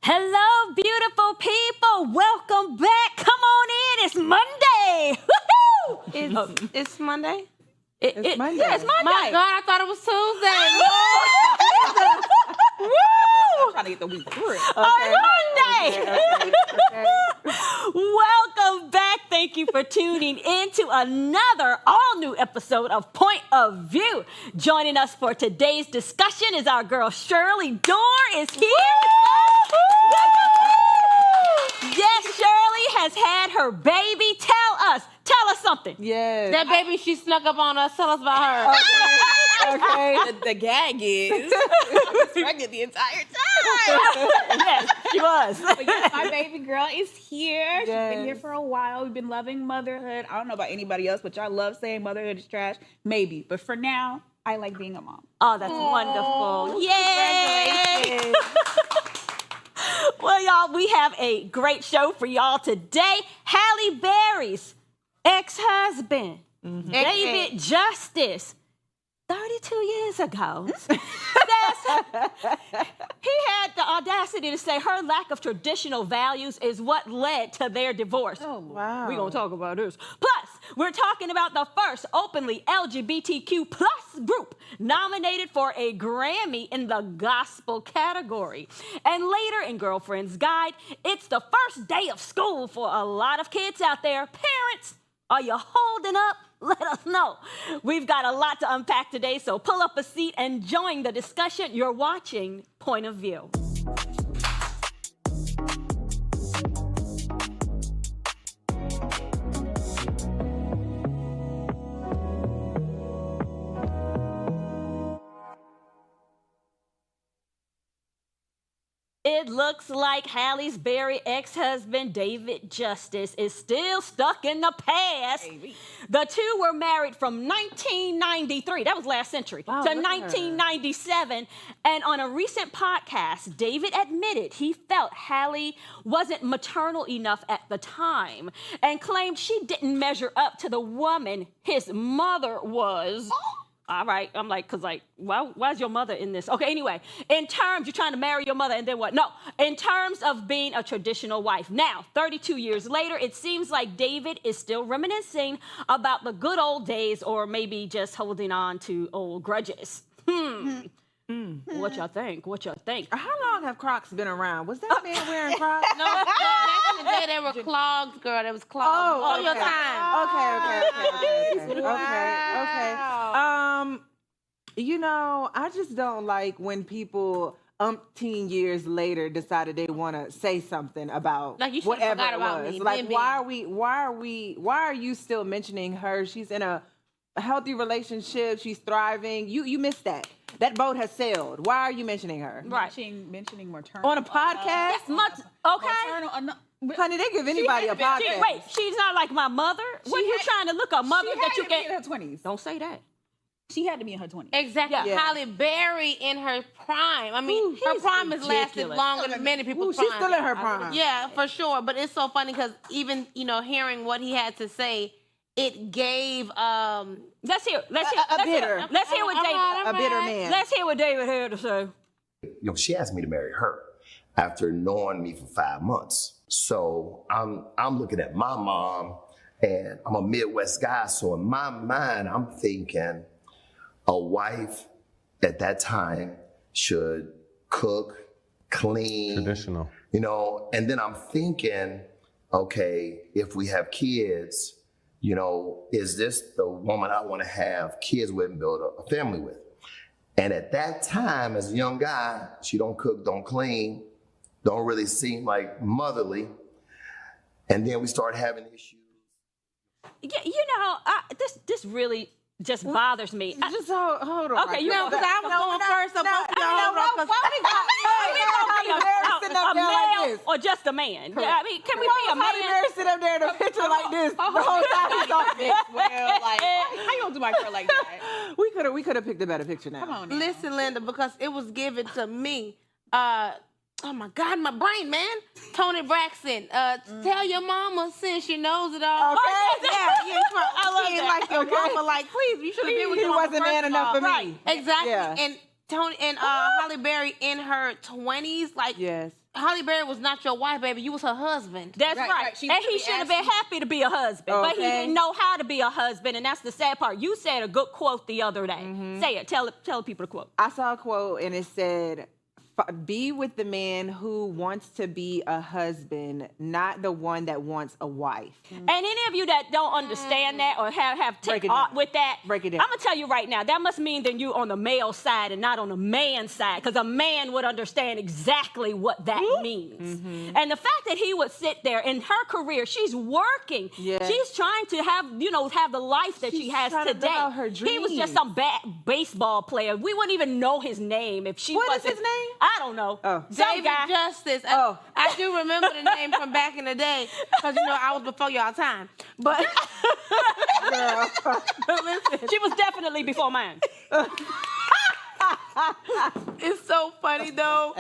Hello, beautiful people. Welcome back. Come on in. It's Monday. Woo-hoo! It's Monday? It's Monday. Yeah, it's Monday. My God, I thought it was Tuesday. Woo! I'm trying to get the week through it. On Monday. Welcome back. Thank you for tuning in to another all-new episode of Point of View. Joining us for today's discussion is our girl Shirley Dorn is here. Yes, Shirley has had her baby. Tell us something. Yes. That baby, she snuck up on us. Tell us about her. Okay. The gag is I was pregnant the entire time. Yes, she was. But yes, my baby girl is here. She's Yes. been here for a while. We've been loving motherhood. I don't know about anybody else, but y'all love saying motherhood is trash. Maybe. But for now, I like being a mom. Oh, that's wonderful. Yay! Well, y'all, we have a great show for y'all today. Halle Berry's ex-husband, David Justice, 32 years ago, says he had the audacity to say her lack of traditional values is what led to their divorce. Oh, Wow. We're going to talk about this. Plus, we're talking about the first openly LGBTQ plus group nominated for a Grammy in the gospel category. And later in Girlfriend's Guide, it's the first day of school for a lot of kids out there. Parents, are you holding up? Let us know. We've got a lot to unpack today, so pull up a seat and join the discussion. You're watching Point of View. It looks like Halle Berry ex-husband David Justice is still stuck in the past. Baby. The two were married from 1993, that was last century, to 1997. And on a recent podcast, David admitted he felt Halle wasn't maternal enough at the time and claimed she didn't measure up to the woman his mother was. All right, I'm like, why's your mother in this? Okay, anyway, in terms, you're trying to marry your mother and then what? No, in terms of being a traditional wife. Now, 32 years later, it seems like David is still reminiscing about the good old days or maybe just holding on to old grudges. What y'all think? How long have Crocs been around? Was that man wearing Crocs? No, back in the day, they were clogs, girl. They was clogs. All your time. Okay. You know, I just don't like when people umpteen years later decided they want to say something about Like, you should've whatever forgot it about was. me, Like, been why are you still mentioning her? She's in a healthy relationship. She's thriving. You missed that. That boat has sailed. Why are you mentioning her? Right. Mentioning maternal. On a podcast? That's much, okay. Maternal, Honey, they give anybody a podcast. Wait, she's not like my mother? What are you trying to look a mother that you She had to be in can... her 20s. Don't say that. She had to be in her 20s. Exactly. Yeah. Halle Berry in her prime. I mean, her he's prime has lasted ridiculous. longer than many people's prime. She's still in her prime. Yeah, for sure. But it's so funny because even, hearing what he had to say, it gave Let's hear what David. A bitter man. Let's hear what David had to say. She asked me to marry her after knowing me for 5 months. So I'm looking at my mom, and I'm a Midwest guy. So in my mind, I'm thinking a wife at that time should cook, clean. Traditional. And then I'm thinking, okay, if we have kids, is this the woman I want to have kids with and build a family with? And at that time, as a young guy, she don't cook, don't clean, don't really seem like motherly. And then we start having issues. Yeah, this really just bothers me. Just hold on. Okay, you No, because I was going first, so both of y'all hold on, 'cause- a male or just a man? Yeah, I mean, can we be a Halle man? Berry sit up there in a picture like this the whole time he's on Mixed well, like, how you gonna do my girl like that? We could have picked a better picture now. Come on now. Listen, Linda, because it was given to me. Oh my God, my brain, man. Tony Braxton, tell your mama since she knows it all. Okay. Yeah, come on. I love She ain't that. like your mama, like, please, you should have been with He your mama wasn't first man of enough all. for me. Right, exactly. Yeah. And Tony and Halle Berry in her 20s, like, Yes. Halle Berry was not your wife, baby. You was her husband. That's Right, right. right. She And really he should have asked been you- happy to be a husband, but he Okay. didn't know how to be a husband, and that's the sad part. You said a good quote the other day. Say it. Tell people the quote. I saw a quote and it said, be with the man who wants to be a husband, not the one that wants a wife. And any of you that don't understand that or have Break take it art down. with that, Break it down. I'm gonna tell you right now, that must mean that you're on the male side and not on the man's side, because a man would understand exactly what that means. And the fact that he would sit there in her career, she's working. Yeah. She's trying to have the life that she She's has trying to today. live out her He was just dreams. some bad baseball player. We wouldn't even know his name if she What is wasn't. his name? I don't know. Oh. Some David guy. Justice. Oh. I do remember the name from back in the day, because, I was before y'all time. But, Girl. but listen. She was definitely before mine. It's so funny though.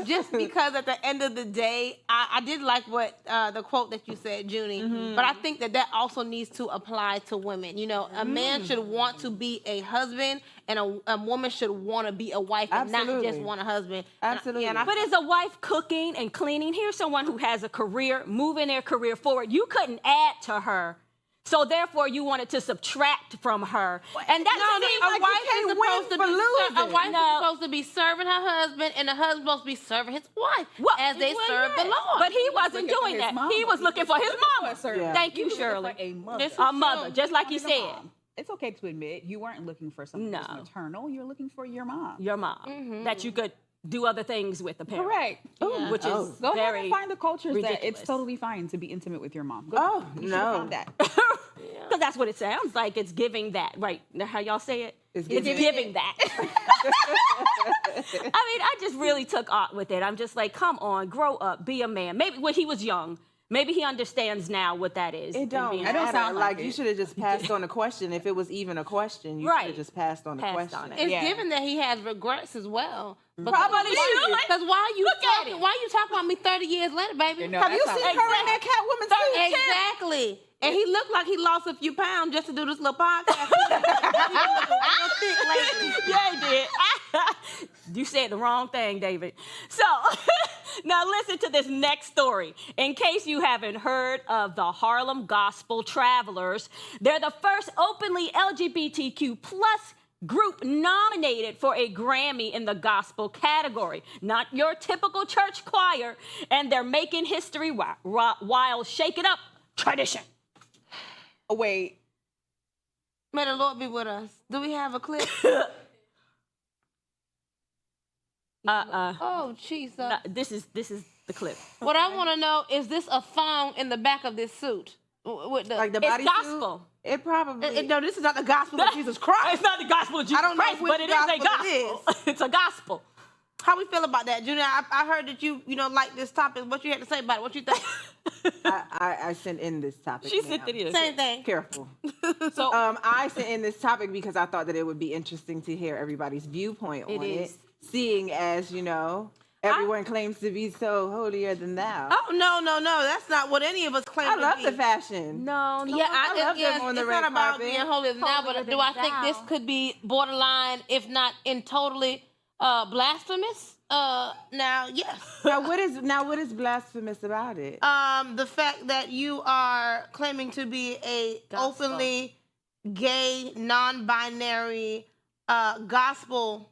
Just because at the end of the day, I did like what the quote that you said, Junie. But I think that also needs to apply to women. A man should want to be a husband, and a woman should want to be a wife, and not Absolutely. just want a husband. Absolutely. And I But as a wife cooking and cleaning, here's someone who has a career, moving their career forward. You couldn't add to her. So therefore, you wanted to subtract from her, and that's No, a wife is supposed to be a wife No. is supposed to be serving her husband, and the husband supposed to be serving his wife Well, as they well, serve the yes. Lord. But he wasn't looking for doing his that. mama. He was looking for his mama. Yeah. Thank you, was looking Shirley. for a mother. This is A mother, true. just like you Wanted a said. mom. It's okay to admit you weren't looking for something that's No. maternal. You're looking for your mom. Your mom, that you could do other things with, apparently. Correct. Yeah. Which is Go ahead very and find the cultures that ridiculous. it's totally fine to be intimate with your mom. Go Oh, ahead. You no. should've found that. Because that's what it sounds like. It's giving that, right? How y'all say it? It's It's giving giving that. I mean, I just really took art with it. I'm just like, come on, grow up, be a man. Maybe when he was young, maybe he understands now what that is. It and don't being- I don't matter. sound like you it. should have just passed on the question. If it was even a question, you should Right. have just passed on the Passed question. on it. It's Yeah. given that he has regrets as well. Probably should. Because why you Look at talking? it. Why you talking about me 30 years later, baby? No, Have you that's seen how- her in that Catwoman suit? Exactly. And he looked like he lost a few pounds just to do this little podcast. He's looking real thick lately. Yeah, he did. You said the wrong thing, David. So, now listen to this next story. In case you haven't heard of the Harlem Gospel Travelers, they're the first openly LGBTQ plus group nominated for a Grammy in the gospel category. Not your typical church choir, and they're making history while shaking up tradition. Oh, wait. May the Lord be with us. Do we have a clip? Oh, Jesus. This is the clip. What I want to know, is this a thong in the back of this suit? With the, Like the It's body gospel. It probably. no, this is not the gospel of Jesus Christ. It's not the gospel of Jesus I don't know Christ, which but it is a gospel it gospel. It's a gospel. How we feel about that, Junior? I heard that you like this topic. What you had to say about it? What you think? I sent in this topic. She now. sent it in. Same thing. Careful. So I sent in this topic because I thought that it would be interesting to hear everybody's viewpoint on is. it. Seeing as, everyone claims to be so holier than thou. Oh no! That's not what any of us claim. I to love be. the fashion. no, Yeah, I love yes, them on the it's red not about carpet. being holier than thou, but Holier do than I think this thou. could be borderline, if not in totally blasphemous? Now, yes. Now what is blasphemous about it? The fact that you are claiming to be a Gospel. openly gay, non-binary gospel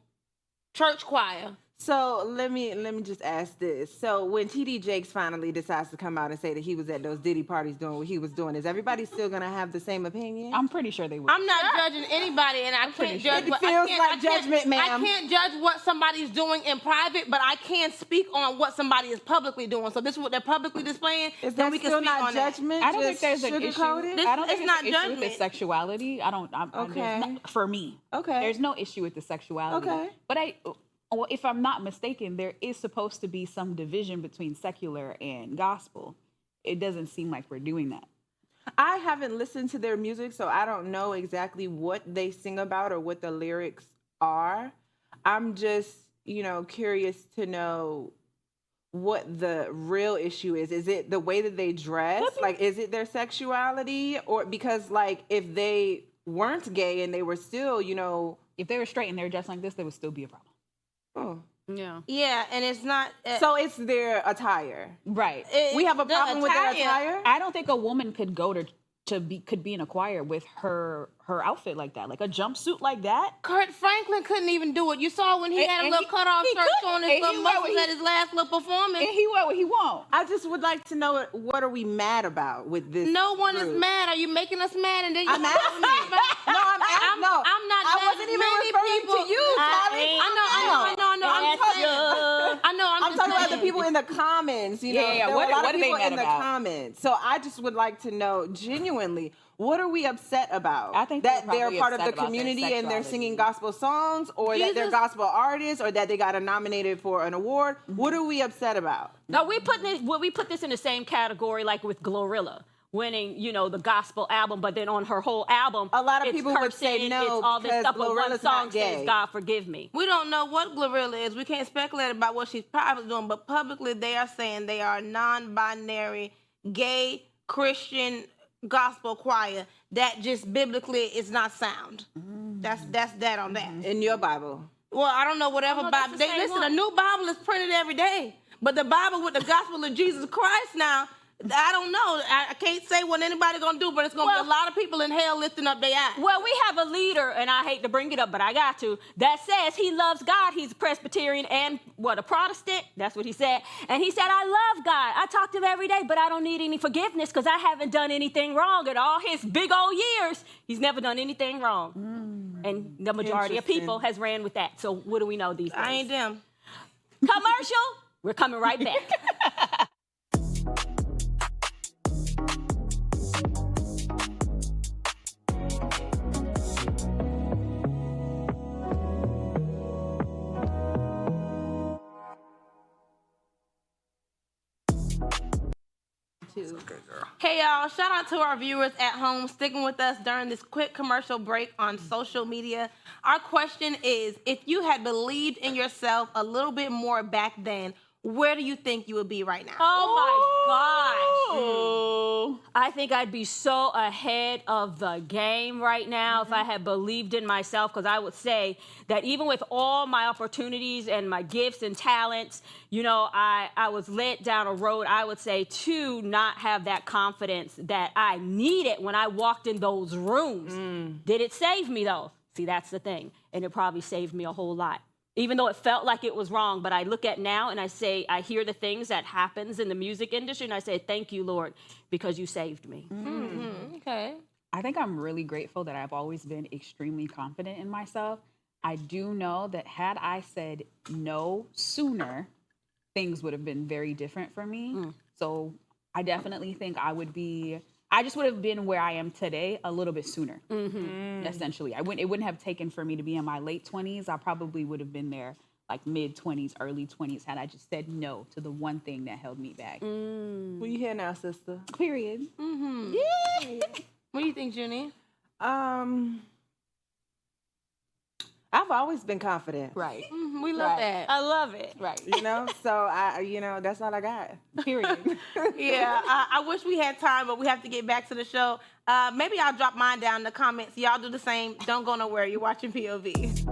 church choir. So let me just ask this. So when TD Jakes finally decides to come out and say that he was at those Diddy parties doing what he was doing, is everybody still gonna have the same opinion? I'm pretty sure they will. I'm not judging anybody, and I can't judge. It feels like judgment, ma'am. I can't judge what somebody's doing in private, but I can speak on what somebody is publicly doing. So this is what they're publicly displaying. Is then that we can still speak not on that. judgment? I don't think Just there's an issue. sugar-coated? I don't think It's there's not an issue with judgment. the sexuality. Okay. Not, for me. Okay. There's no issue with the sexuality. Okay. But well, if I'm not mistaken, there is supposed to be some division between secular and gospel. It doesn't seem like we're doing that. I haven't listened to their music, so I don't know exactly what they sing about or what the lyrics are. I'm just, curious to know what the real issue is. Is it the way that they dress? Like, is it their sexuality? Or because, like, if they weren't gay and they were still, If they were straight and they were dressed like this, there would still be a problem. Oh. Yeah, and it's not. So it's their attire. Right. We have a problem with their attire? I don't think a woman could go could be in a choir with her outfit like that, like a jumpsuit like that. Kurt Franklin couldn't even do it. You saw when he had a little cutoff shirt on his little muscles at his last little performance. And he what he won't. I just would like to know what are we mad about with this? No one group? is mad. Are you making us mad? And then I'm asking. No, I'm asking. No, I'm not I mad. wasn't even Many referring people, to you, Tally. I know. I'm talking about the people in the comments. Yeah. There were What a lot are of they people mad in the about? comments. So I just would like to know genuinely, what are we upset about? I think that they're they're part of probably the upset about their community and they're sexuality. singing gospel songs, or that they're gospel artists, or that they got nominated for an award. What are we upset about? No, we put this in the same category like with Glorilla winning, the gospel album, but then on her whole album, A lot of it's people would say cursing, no it's all this because stuff, but one Glorilla's song not gay. says, "God forgive me." We don't know what Glorilla is. We can't speculate about what she's privately doing, but publicly they are saying they are a non-binary, gay, Christian gospel choir that just biblically is not sound. That's that on that. In your Bible. Well, I don't know whatever Oh, no, Bible. that's the same Listen, one. a new Bible is printed every day, but the Bible with the gospel of Jesus Christ now. I don't know. I can't say what anybody's gonna do, but it's gonna be a lot of people in hell lifting up their eyes. Well, we have a leader, and I hate to bring it up, but I got to, that says he loves God. He's a Presbyterian and a Protestant. That's what he said. And he said, I love God. I talk to him every day, but I don't need any forgiveness because I haven't done anything wrong. In all his big old years, he's never done anything wrong. And the majority of people has ran with that. So what do we know these days? I ain't them. Commercial. We're coming right back. Hey y'all, shout out to our viewers at home sticking with us during this quick commercial break on social media. Our question is, if you had believed in yourself a little bit more back then, where do you think you would be right now? Oh my gosh. Oh. I think I'd be so ahead of the game right now if I had believed in myself, because I would say that even with all my opportunities and my gifts and talents, I was led down a road, I would say, to not have that confidence that I needed when I walked in those rooms. Did it save me though? See, that's the thing. And it probably saved me a whole lot. Even though it felt like it was wrong, but I look at now and I say, I hear the things that happens in the music industry and I say, thank you, Lord, because you saved me. Okay. I think I'm really grateful that I've always been extremely confident in myself. I do know that had I said no sooner, things would have been very different for me. So I definitely think I just would have been where I am today a little bit sooner, essentially. It wouldn't have taken for me to be in my late 20s. I probably would have been there like mid-20s, early 20s, had I just said no to the one thing that held me back. Well, you here now, sister. Period. Yeah. What do you think, Junie? I've always been confident. Right. We love that. I love it. Right. So that's all I got. Period. Yeah, I wish we had time, but we have to get back to the show. Maybe I'll drop mine down in the comments. Y'all do the same. Don't go nowhere. You're watching POV.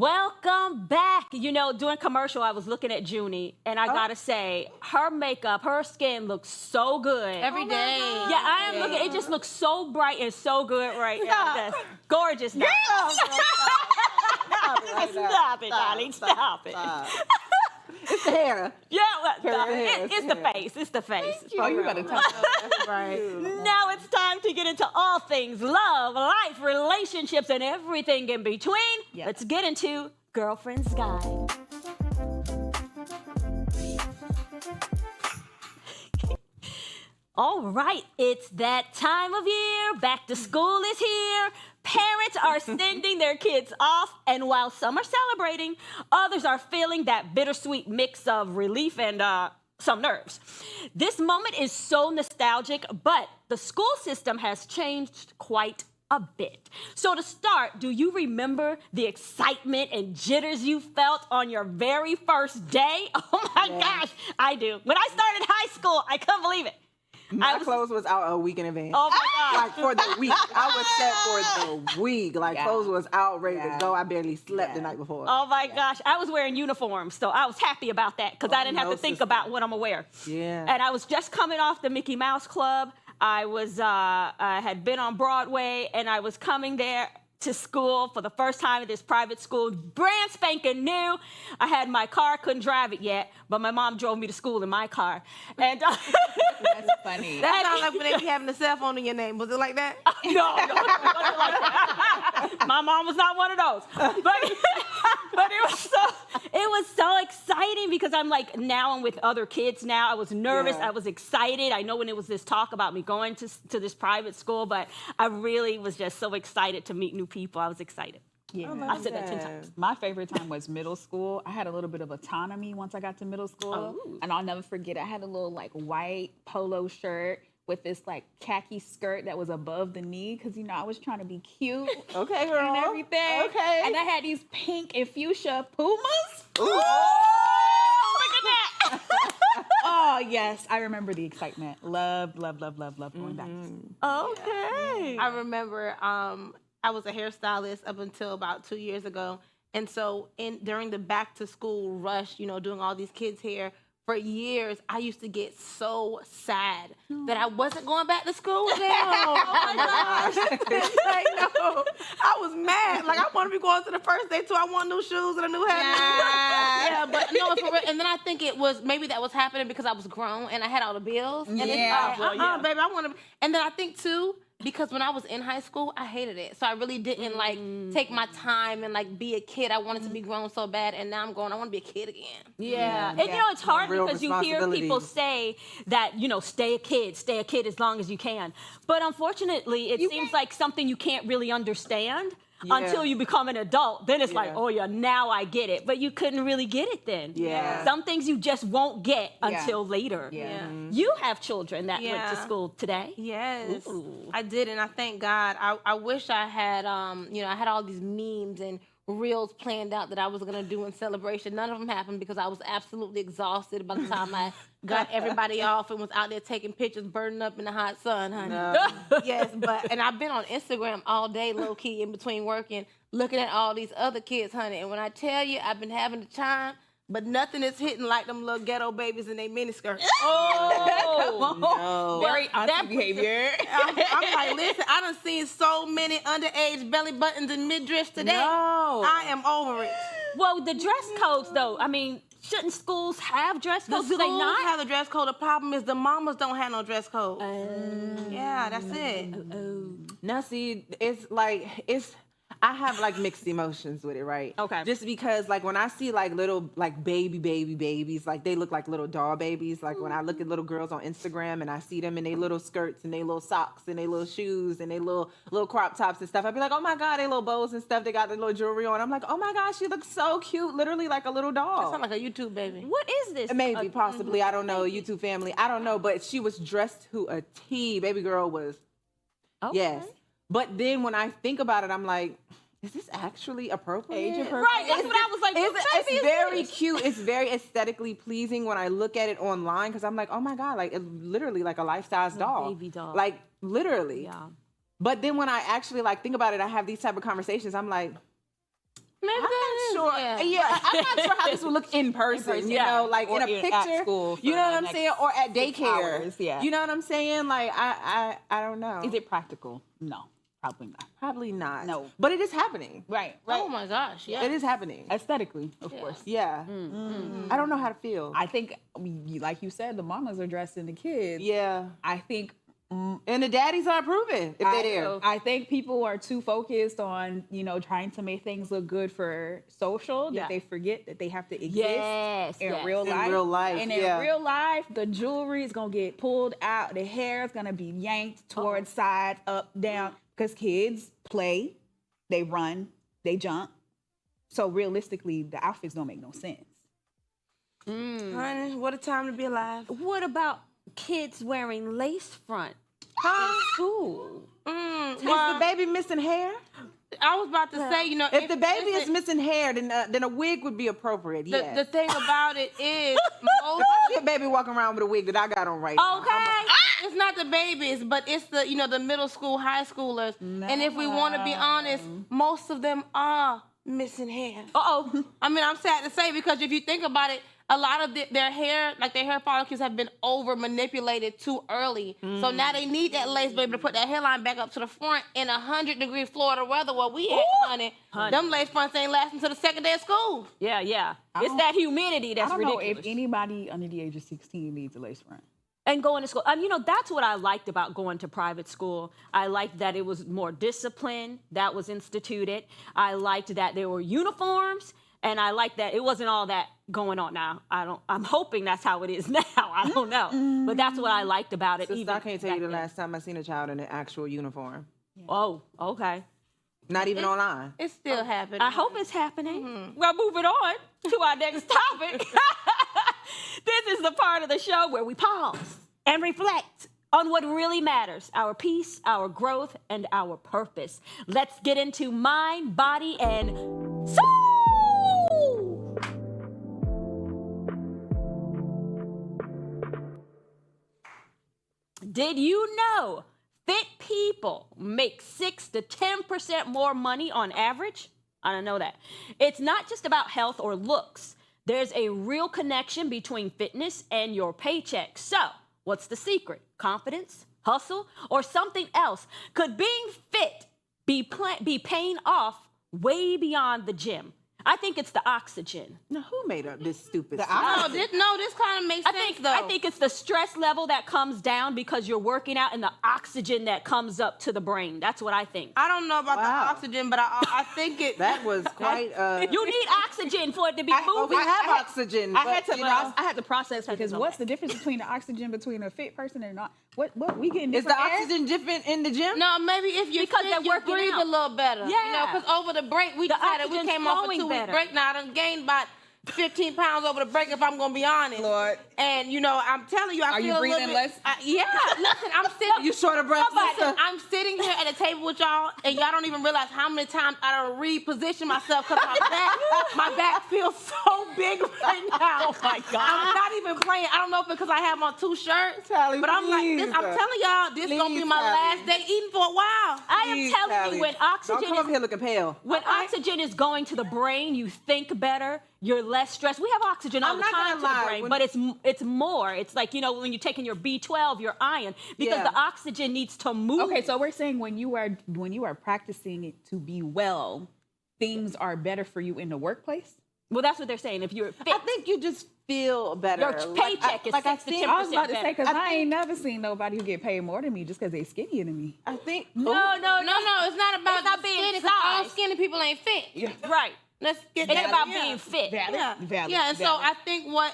Welcome back. You know, during commercial, I was looking at Junie, and I gotta say, her makeup, her skin looks so good. Every day. Yeah, I am looking. It just looks so bright and so good right now. That's gorgeous now. Stop it, darling. Stop it. It's the hair. Yeah, well, hair, it's the face. It's the face. Oh, you better tell me. That's right. Now it's time to get into all things love, life, relationships, and everything in between. Yes. Let's get into Girlfriend's Guide. All right, it's that time of year. Back to school is here. Parents are sending their kids off, and while some are celebrating, others are feeling that bittersweet mix of relief and some nerves. This moment is so nostalgic, but the school system has changed quite a bit. So to start, do you remember the excitement and jitters you felt on your very first day? Oh my gosh, I do. When I started high school, I couldn't believe it. My clothes was out a week in advance. Oh my gosh. Like for the week. I was set for the week. Like clothes was out, ready to go. I barely slept the night before. Oh my gosh, I was wearing uniforms, so I was happy about that because I didn't have to think about what I'm gonna wear. Yeah. And I was just coming off the Mickey Mouse Club. I had been on Broadway, and I was coming there to school for the first time at this private school, brand spanking new. I had my car, couldn't drive it yet, but my mom drove me to school in my car. And That's funny. That sounds like when they be having a cell phone in your name. Was it like that? No, it wasn't like that. My mom was not one of those. But it was so exciting because I'm like, now I'm with other kids now. I was nervous. Yeah. I was excited. I know when it was this talk about me going to this private school, but I really was just so excited to meet new people. I was excited. Yeah. I said that 10 times. My favorite time was middle school. I had a little bit of autonomy once I got to middle school. Oh. And I'll never forget, I had a little like white polo shirt with this like khaki skirt that was above the knee because, you know, I was trying to be cute Okay, girl. and everything. Okay. And I had these pink and fuchsia Pumas. Look at that. Oh, yes. I remember the excitement. Love going back to school. Okay. I remember I was a hairstylist up until about 2 years ago. And so during the back to school rush, you know, doing all these kids' hair, for years, I used to get so sad that I wasn't going back to school with them. Oh my gosh. Like, no, I was mad. Like, I want to be going to the first day too. I want new shoes and a new hat. Yeah, but no, for real. And then I think it was, maybe that was happening because I was grown and I had all the bills. And Yeah. it's like, baby, I want to. And then I think too, because when I was in high school, I hated it. So I really didn't like take my time and like be a kid. I wanted to be grown so bad, and now I'm going, I want to be a kid again. Yeah. And you know, it's hard Real because you hear people say that, you know, stay a kid as long as you can. But unfortunately, it seems like something you can't really understand until you become an adult. Then it's like, oh yeah, now I get it. But you couldn't really get it then. Yeah. Some things you just won't get until later. Yeah. You have children that went to school today. Yes, Ooh. I did, and I thank God. I wish I had, you know, I had all these memes and reels planned out that I was gonna do in celebration. None of them happened because I was absolutely exhausted by the time I got everybody off and was out there taking pictures, burning up in the hot sun, honey. Yes, and I've been on Instagram all day, low key, in between working, looking at all these other kids, honey. And when I tell you, I've been having a time. But nothing is hitting like them little ghetto babies in their miniskirts. Oh, No. Very auntie behavior. I'm like, listen, I done seen so many underage belly buttons and midriffs today. No. I am over it. Well, the dress codes, though. I mean, shouldn't schools have dress The codes? Do they schools not? have the dress code. The problem is the mamas don't have no dress code. Yeah, that's it. Now, see, I have like mixed emotions with it, right? Okay. Just because like when I see like little like babies, like they look like little doll babies. Like when I look at little girls on Instagram and I see them in their little skirts and their little socks and their little shoes and their little crop tops and stuff, I'd be like, oh my God, they little bows and stuff. They got their little jewelry on. I'm like, oh my gosh, she looks so cute, literally like a little doll. Sound like a YouTube baby. What is this? Maybe, possibly. I don't know. YouTube family. I don't know. But she was dressed to a T. Baby girl was. Okay. Yes. But then when I think about it, I'm like, is this actually appropriate? Age appropriate. Right, that's what I was like. What baby It's is very this? cute. It's very aesthetically pleasing when I look at it online because I'm like, oh my God, like it's literally like a life-size doll. baby doll. Like literally. Yeah. But then when I actually like think about it, I have these type of conversations. I'm like, Maybe I'm that not is, sure. Yeah, I'm not sure how this would look in person. You yeah. know, like Or in a picture. at school for You know what the I'm next saying? Or at 6 daycare. hours, yeah. You know what I'm saying? Like I don't know. Is it practical? No, probably not. Probably not. No. But it is happening. Right. Oh my gosh, yeah. It is happening. Aesthetically, of course. Yeah. I don't know how to feel. I think, like you said, the mamas are dressing the kids. Yeah. I think And the daddies are approving if they're there. I think people are too focused on, trying to make things look good for social that Yeah. they forget that they have to exist Yes, in yes. real In life. real life, And yeah. in real life, the jewelry is going to get pulled out. The hair is going to be yanked towards side, up, down. Because kids play, they run, they jump. So realistically, the outfits don't make no sense. Honey, what a time to be alive. What about kids wearing lace front Huh? in school? Is the baby missing hair? I was about to say, If the baby is listen, missing hair, then a wig would be appropriate. Yeah. the thing about it is, most, I see a baby walking around with a wig that I got on right now. Okay. it's not the babies, but it's the the middle school, high schoolers. And if we want to be honest, most of them are missing hair. Uh-oh. I mean, I'm sad to say, because if you think about it, a lot of their hair, like their hair follicles, have been over manipulated too early. So now they need that lace baby to put that hairline back up to the front in 100-degree Florida weather where we at, honey. Them lace fronts ain't lasting till the second day of school. Yeah, yeah. It's that humidity I that's don't ridiculous. know if anybody under the age of 16 needs a lace front. And going to school. That's what I liked about going to private school. I liked that it was more discipline that was instituted. I liked that there were uniforms. And I like that it wasn't all that going on now. I'm hoping that's how it is now. I don't know. But that's what I liked about it. Sister, even I can't tell you back the then. last time I seen a child in an actual uniform. Oh, okay. Not even online. It's still happening. I hope it's happening. Well, moving on to our next topic. This is the part of the show where we pause and reflect on what really matters, our peace, our growth, and our purpose. Let's get into mind, body, and soul. Did you know fit people make 6 to 10% more money on average? I don't know that. It's not just about health or looks. There's a real connection between fitness and your paycheck. So, what's the secret? Confidence, hustle, or something else? Could being fit be paying off way beyond the gym? I think it's the oxygen. Now, who made up this stupid stuff? This kind of makes sense, though. I think it's the stress level that comes down because you're working out and the oxygen that comes up to the brain. That's what I think. I don't know about Wow. the oxygen, but I think it. That was quite. You need oxygen for it to be Well, we moving. have oxygen. I but, had to, you know, I had to process because what's the difference between the oxygen between a fit person and not? What we getting is the different air? oxygen different in the gym? No, maybe if you Because fit, they're you working breathe out. a little better. Yeah. Because over the break, we The decided we oxygen's came off a flowing 2 week better. break. Now I done gained about 15 pounds over the break, if I'm gonna be honest. Lord. And I'm telling you, I Are you feel a breathing little bit. less? Yeah, listen, I'm sitting. You short of breath, sister? I'm sitting here at a table with y'all, and y'all don't even realize how many times I don't reposition myself because my back feels so big right now. Oh my God. I'm not even playing. I don't know if it's because I have on 2 shirts, Tally, but I'm like, please. I'm telling y'all, this gonna be Please, my Tally. last day eating for a while. I am Please, telling Tally. you, when Don't oxygen come up here looking pale. when oxygen is going to the brain, you think better. You're less stressed. We have oxygen all I'm the not time gonna to the lie, brain, when- but it's more. It's like when you're taking your B12, your iron, because Yeah. the oxygen needs to move. Okay, so we're saying when you are practicing it to be well, things are better for you in the workplace. Well, that's what they're saying. If you're fit, I think you just feel better. your paycheck is 6 to 10% I was about to say better. because I I ain't never seen nobody who get paid more than me just because they skinnier than me. I think. No, It's not about It's not the being skinny, 'cause all size. skinny people ain't fit. Right. Let's get It's that. about Yeah. being fit. Yeah, Valid, yeah, and so valid. I think what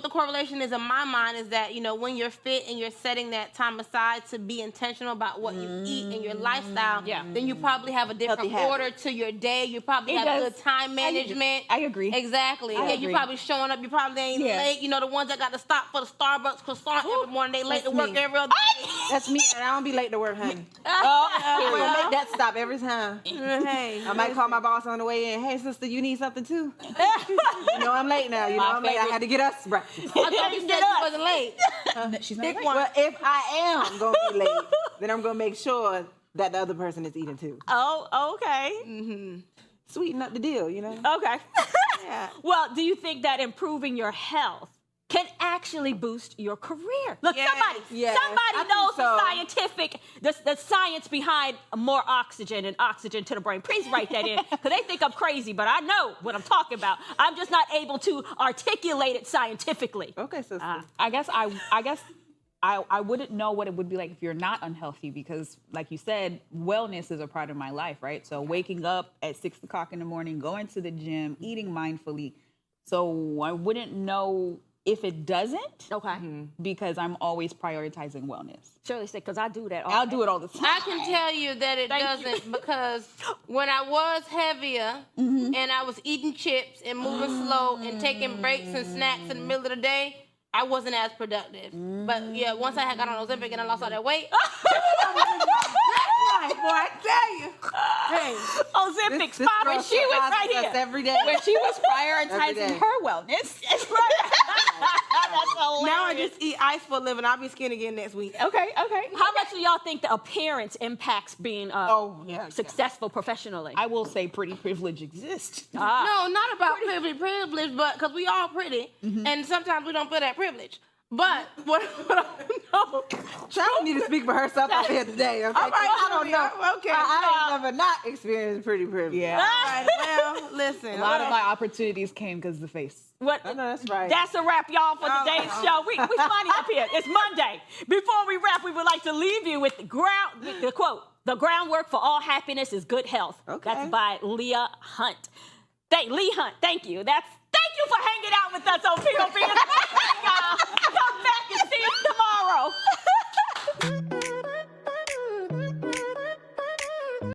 the correlation is in my mind is that when you're fit and you're setting that time aside to be intentional about what you eat and your lifestyle, Yeah. then you probably have a different Healthy order to your day. You probably It have does. good time management. I agree. Exactly. I Yeah, agree. you probably showing up. You probably ain't Yeah. late. The ones that got to stop for the Starbucks croissant every morning, they late to That's work me. every other day. That's me, and I don't be late to work, honey. Oh, I'm gonna make that stop every time. Hey, I might call my boss on the way in. Hey, sister, you need something too? I'm late now. I'm late. I had to get us breakfast. I thought you said you wasn't late. She's not Pick right. one. Well, if I am gonna be late, then I'm gonna make sure that the other person is eating too. Oh, okay. sweeten up the deal, you know? Okay. Yeah. Well, do you think that improving your health can actually boost your career? Look, Yes. Yes, I somebody think knows the so. scientific, the science behind more oxygen and oxygen to the brain. Please write that in, because they think I'm crazy, but I know what I'm talking about. I'm just not able to articulate it scientifically. Okay, so I guess I wouldn't know what it would be like if you're not unhealthy, because like you said, wellness is a part of my life, right? So waking up at 6 o'clock in the morning, going to the gym, eating mindfully. So I wouldn't know if it doesn't, Okay. because I'm always prioritizing wellness. Shirley said, because I do that all I'll day. do it all the time. I can tell you that it Thank you. doesn't because when I was heavier and I was eating chips and moving slow and taking breaks and snacks in the middle of the day, I wasn't as productive. But yeah, once I had got on Ozempic and I lost all that weight, boy, I tell you. Hey, Ozempic, this Spotty, girl she was right surprises us here. every day. When she was Every prioritizing day. her wellness. That's hilarious. now I just eat ice for a living. I'll be skinny again next week. Okay. How much do y'all think the appearance impacts being successful professionally? I will say pretty privilege exists. No, not about privilege, but because we all pretty, and sometimes we don't feel that privilege. But what I know, Charlie need to speak for herself out here today. Okay? All right, I don't know. okay. I ain't never not experienced pretty privilege. Yeah. All right, well, listen. A lot of my opportunities came because of the face. What? I know that's right. That's a wrap, y'all, for today's show. We funny up here. It's Monday. Before we wrap, we would like to leave you with the quote: "The groundwork for all happiness is good health." Okay. That's by Leah Hunt. Lee Hunt. Thank you. Thank you for hanging out with us on POV. Y'all. Come back and see us tomorrow.